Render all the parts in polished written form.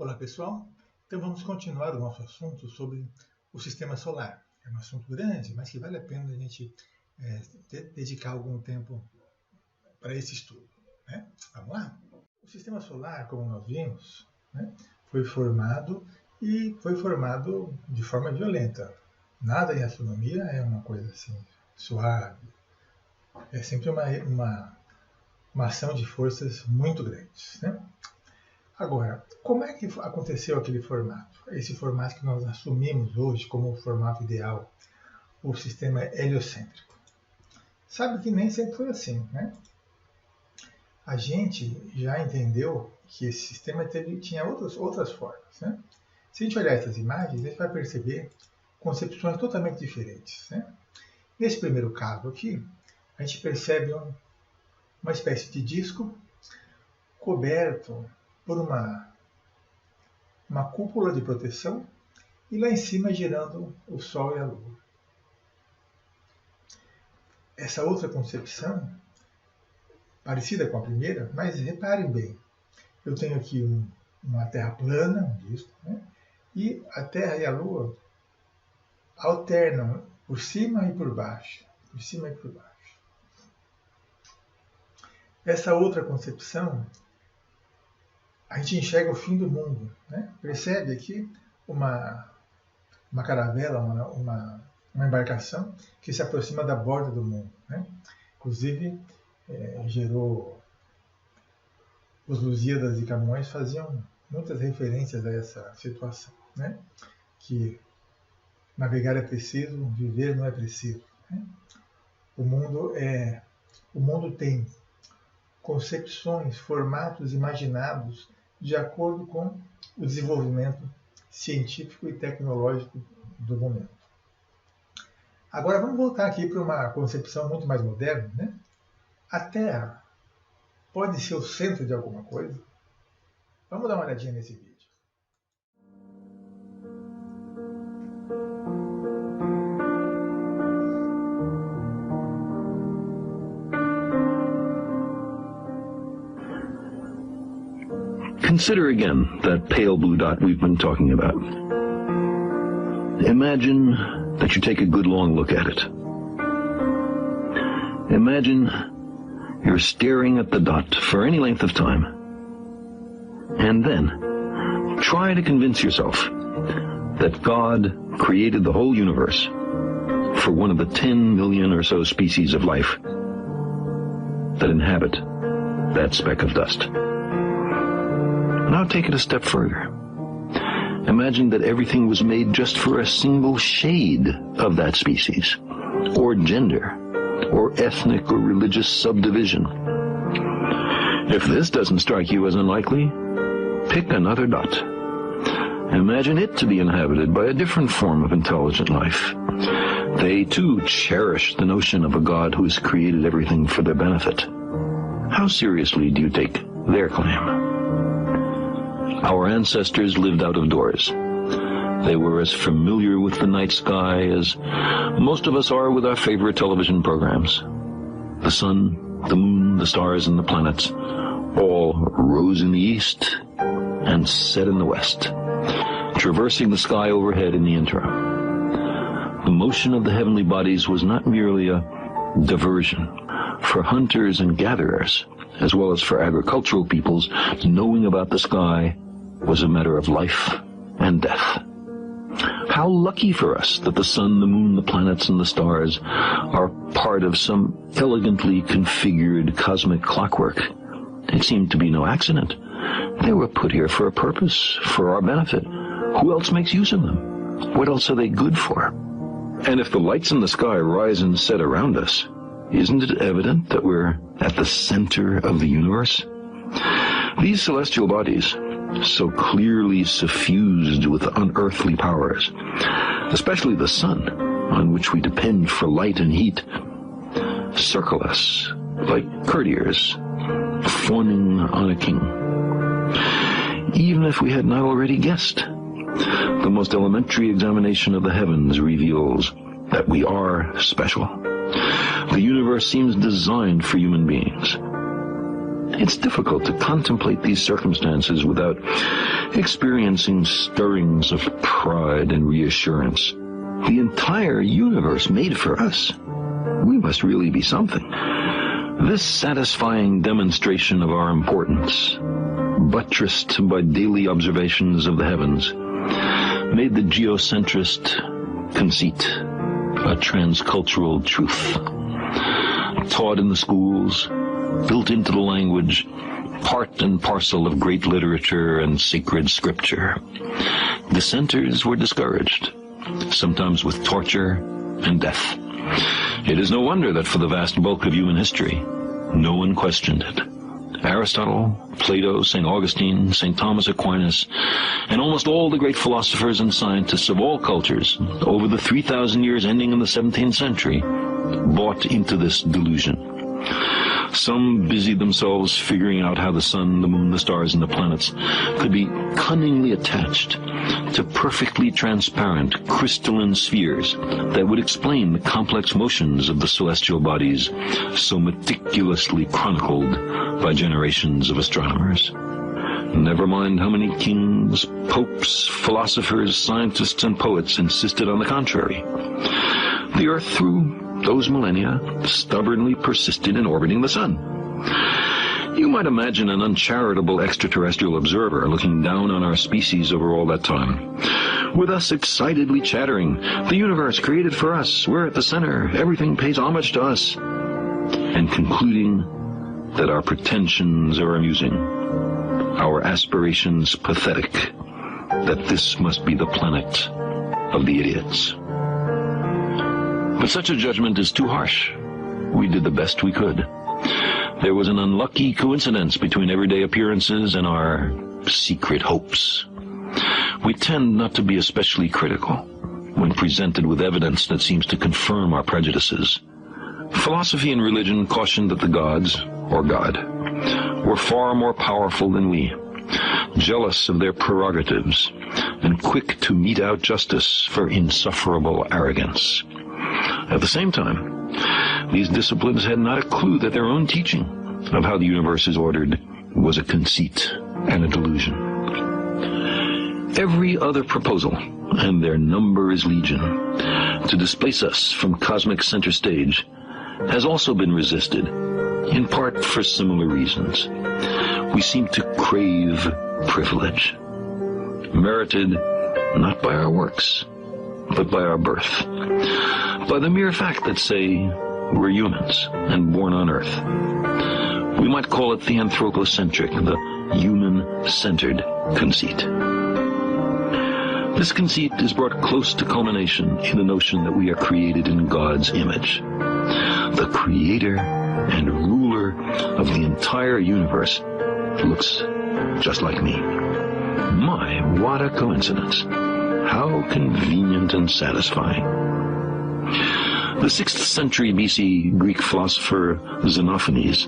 Olá pessoal, então vamos continuar o nosso assunto sobre o Sistema Solar. É um assunto grande, mas que vale a pena a gente dedicar algum tempo para esse estudo, né? Vamos lá? O Sistema Solar, como nós vimos, né, foi formado de forma violenta. Nada em astronomia é uma coisa assim suave. É sempre uma ação de forças muito grandes, né? Agora, como é que aconteceu aquele formato? Esse formato que nós assumimos hoje como o formato ideal, o sistema heliocêntrico. Sabe que nem sempre foi assim, né? A gente já entendeu que esse sistema tinha outras formas, né? Se a gente olhar essas imagens, a gente vai perceber concepções totalmente diferentes, né? Nesse primeiro caso aqui, a gente percebe uma espécie de disco coberto por uma cúpula de proteção e lá em cima girando o Sol e a Lua. Essa outra concepção, parecida com a primeira, mas reparem bem, eu tenho aqui uma Terra plana, um disco, né? E a Terra e a Lua alternam por cima e por baixo, por cima e por baixo. Essa outra concepção, a gente enxerga o fim do mundo, né? Percebe aqui uma caravela, uma embarcação que se aproxima da borda do mundo, né? Inclusive, gerou... Os Lusíadas e Camões faziam muitas referências a essa situação, né? Que navegar é preciso, viver não é preciso, né? O mundo tem concepções, formatos imaginados de acordo com o desenvolvimento científico e tecnológico do momento. Agora vamos voltar aqui para uma concepção muito mais moderna, né? A Terra pode ser o centro de alguma coisa? Vamos dar uma olhadinha nesse vídeo. Consider again that pale blue dot we've been talking about. Imagine that you take a good long look at it. Imagine you're staring at the dot for any length of time. And then try to convince yourself that God created the whole universe for one of the 10 million or so species of life that inhabit that speck of dust. Now take it a step further. Imagine that everything was made just for a single shade of that species, or gender, or ethnic or religious subdivision. If this doesn't strike you as unlikely, pick another dot. Imagine it to be inhabited by a different form of intelligent life. They too cherish the notion of a God who has created everything for their benefit. How seriously do you take their claim? Our ancestors lived out of doors. They were as familiar with the night sky as most of us are with our favorite television programs. The sun, the moon, the stars, and the planets all rose in the east and set in the west, traversing the sky overhead in the interim. The motion of the heavenly bodies was not merely a diversion. For hunters and gatherers, as well as for agricultural peoples, knowing about the sky was a matter of life and death. How lucky for us that the sun, the moon, the planets, and the stars are part of some elegantly configured cosmic clockwork. It seemed to be no accident. They were put here for a purpose, for our benefit. Who else makes use of them? What else are they good for? And if the lights in the sky rise and set around us, isn't it evident that we're at the center of the universe? These celestial bodies, so clearly suffused with unearthly powers, especially the sun, on which we depend for light and heat, circle us like courtiers fawning on a king. Even if we had not already guessed, the most elementary examination of the heavens reveals that we are special. The universe seems designed for human beings. It's difficult to contemplate these circumstances without experiencing stirrings of pride and reassurance. The entire universe made for us. We must really be something. This satisfying demonstration of our importance, buttressed by daily observations of the heavens, made the geocentrist conceit a transcultural truth. Taught in the schools, built into the language, part and parcel of great literature and sacred scripture. Dissenters were discouraged, sometimes with torture and death. It is no wonder that for the vast bulk of human history, no one questioned it. Aristotle, Plato, St. Augustine, St. Thomas Aquinas, and almost all the great philosophers and scientists of all cultures, over the 3,000 years ending in the 17th century, bought into this delusion. Some busied themselves figuring out how the sun, the moon, the stars, and the planets could be cunningly attached to perfectly transparent crystalline spheres that would explain the complex motions of the celestial bodies so meticulously chronicled by generations of astronomers. Never mind how many kings, popes, philosophers, scientists, and poets insisted on the contrary. The Earth, through those millennia, stubbornly persisted in orbiting the sun. You might imagine an uncharitable extraterrestrial observer looking down on our species over all that time, with us excitedly chattering, "The universe created for us, we're at the center, everything pays homage to us," and concluding that our pretensions are amusing, our aspirations pathetic, that this must be the planet of the idiots. But such a judgment is too harsh. We did the best we could. There was an unlucky coincidence between everyday appearances and our secret hopes. We tend not to be especially critical when presented with evidence that seems to confirm our prejudices. Philosophy and religion cautioned that the gods, or God, were far more powerful than we, jealous of their prerogatives, and quick to mete out justice for insufferable arrogance. At the same time, these disciplines had not a clue that their own teaching of how the universe is ordered was a conceit and a delusion. Every other proposal, and their number is legion, to displace us from cosmic center stage has also been resisted, in part for similar reasons. We seem to crave privilege, merited not by our works, but by our birth, by the mere fact that, say, we're humans and born on Earth. We might call it the anthropocentric, the human-centered conceit. This conceit is brought close to culmination in the notion that we are created in God's image. The creator and ruler of the entire universe looks just like me. My, what a coincidence. How convenient and satisfying. The 6th century BC Greek philosopher Xenophanes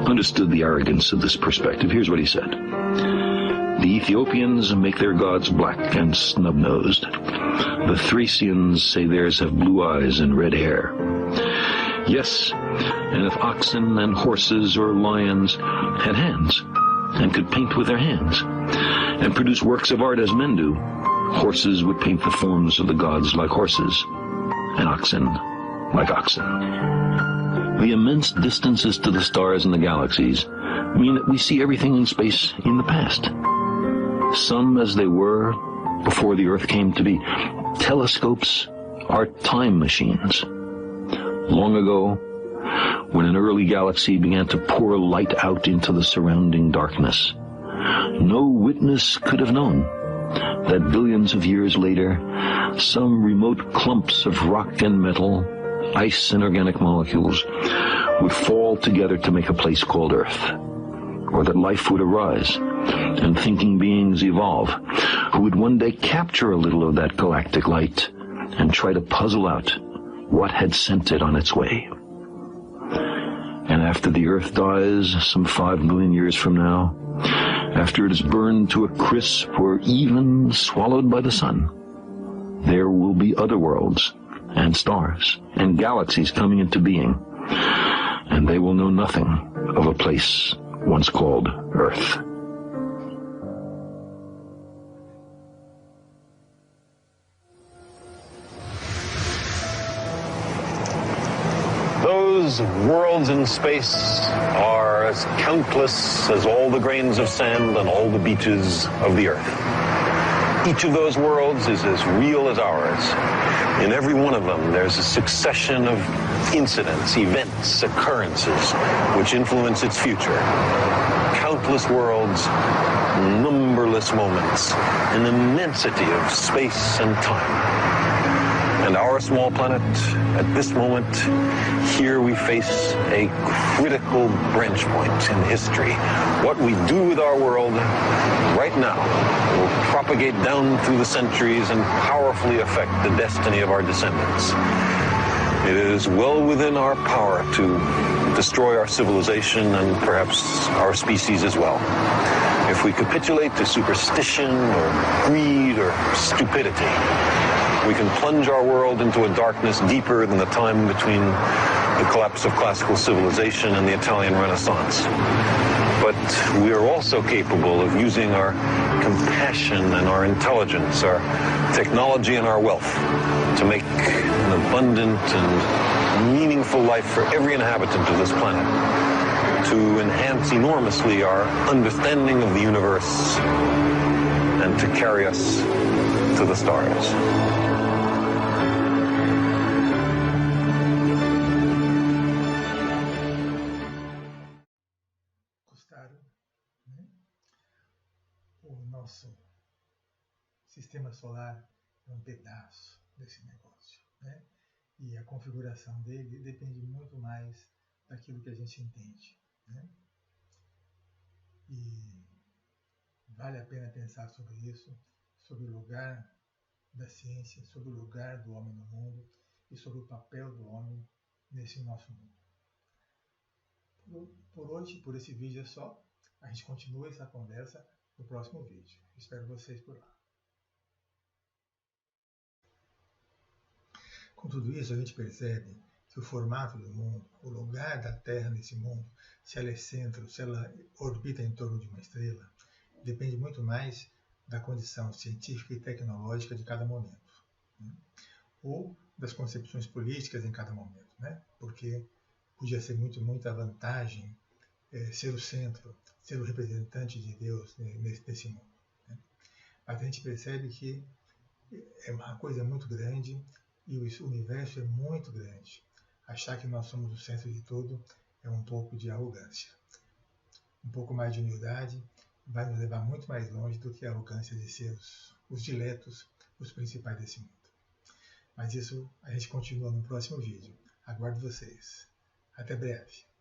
understood the arrogance of this perspective. Here's what he said. The Ethiopians make their gods black and snub-nosed. The Thracians say theirs have blue eyes and red hair. Yes, and if oxen and horses or lions had hands and could paint with their hands and produce works of art as men do, horses would paint the forms of the gods like horses, and oxen like oxen. The immense distances to the stars and the galaxies mean that we see everything in space in the past. Some as they were before the Earth came to be. Telescopes are time machines. Long ago, when an early galaxy began to pour light out into the surrounding darkness, no witness could have known that billions of years later, some remote clumps of rock and metal, ice and organic molecules would fall together to make a place called Earth, or that life would arise and thinking beings evolve who would one day capture a little of that galactic light and try to puzzle out what had sent it on its way. And after the Earth dies, some 5 million years from now, after it is burned to a crisp or even swallowed by the sun, there will be other worlds and stars and galaxies coming into being, and they will know nothing of a place once called Earth. Those worlds in space are as countless as all the grains of sand on all the beaches of the Earth. Each of those worlds is as real as ours. In every one of them, there's a succession of incidents, events, occurrences, which influence its future. Countless worlds, numberless moments, an immensity of space and time. And our small planet, at this moment, here we face a critical branch point in history. What we do with our world right now will propagate down through the centuries and powerfully affect the destiny of our descendants. It is well within our power to destroy our civilization and perhaps our species as well. If we capitulate to superstition or greed or stupidity, we can plunge our world into a darkness deeper than the time between the collapse of classical civilization and the Italian Renaissance. But we are also capable of using our compassion and our intelligence, our technology and our wealth to make an abundant and meaningful life for every inhabitant of this planet, to enhance enormously our understanding of the universe and to carry us to the stars. O nosso sistema solar é um pedaço desse negócio, né? E a configuração dele depende muito mais daquilo que a gente entende, né? E vale a pena pensar sobre isso, sobre o lugar da ciência, sobre o lugar do homem no mundo e sobre o papel do homem nesse nosso mundo. Por hoje, por esse vídeo é só. A gente continua essa conversa no próximo vídeo. Espero vocês por lá. Com tudo isso, a gente percebe que o formato do mundo, o lugar da Terra nesse mundo, se ela é centro, se ela orbita em torno de uma estrela, depende muito mais da condição científica e tecnológica de cada momento, né? Ou das concepções políticas em cada momento, né? Porque podia ser muita vantagem ser o centro, ser o representante de Deus nesse mundo, né? Mas a gente percebe que é uma coisa muito grande e o universo é muito grande. Achar que nós somos o centro de tudo é um pouco de arrogância. Um pouco mais de humildade vai nos levar muito mais longe do que a arrogância de ser os diletos, os principais desse mundo. Mas isso a gente continua no próximo vídeo. Aguardo vocês. Até breve.